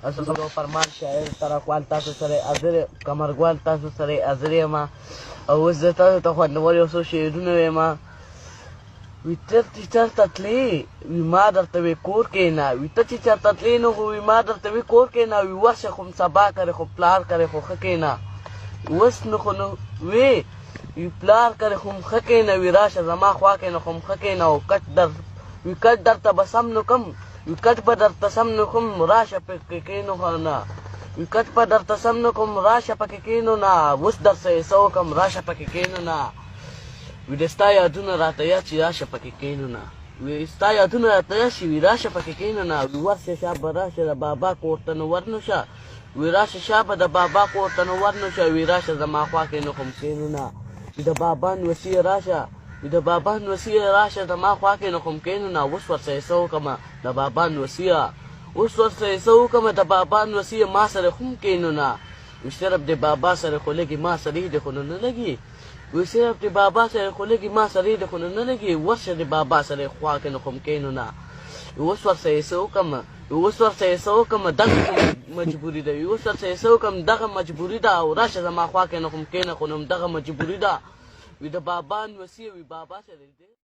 اصل فرمان شاعر ترکوال تاسو سره حاضر کمرګوال تاسو سره حاضر یم او اوس زه تاسو ته خوندور یو څو شعرونه وایم. وي ته چې چېرته تلې وي ما درته وې کور کښېنه، وي ته چې چېرته تلې نو خو وي ما درته وې کور کښېنه، وي ورشه خو سبا کرې خو پلار کرې خو ښه کښېنه. اوس نو خو نو وې وي پلار کرې خو م ښه کښېنه، وي راشه زما خوا کې نو خو م ښه کښېنه. او وي کټ درته به سم نو کم، وي کټ به درته سم نو کوم راشه پکې کښېنو نه، وي کټ به درته سم نو کوم راشه پکې کښېنو نه. اوس درسه یې څه وکړم راشه پکې کښېنو نه. وي د ستا یادونه راته یاد شي راشه پکې کښېنو نه، وي ستا یادونه راته یاد شي وي راشه پکې کښېنو نه. وي ورشه شابه راشه د بابا کور ته نو ورنو شه، وي راشه شابه د بابا کور ته نو ورنو شه، وي راشه زما خوا کې نو خو م کښېنو نه. وي د بابا نوسي راشه، وي د بابا نوسي راشه زما خوا کې نو خو م کښېنو نه. اوس ورسه یې څه وکړمه د بابا نوسیه، اوس ورسه یې څه وکړمه د بابا نوسیه، ما سره خو م کښېنو نه. وي صرف د بابا سره خو لګي ما سره یې د خو نه لګي، وي صرف د بابا سره خو لګي ما سره یې د خو نه لګي. ورشه د بابا سره یې خوا کې نو خو م کښېنو نه. اوس ورسه یې څه وکړمه، اوس ورسه یې څه وکړمه دغه مجبوري ده، اوس ورسه یې څه وکړم دغه مجبوري ده. او راشه زما خوا کې نو خو م کښېنه خو نو دغه مجبوري ده. وي د بابا نوسیه وي بابا سره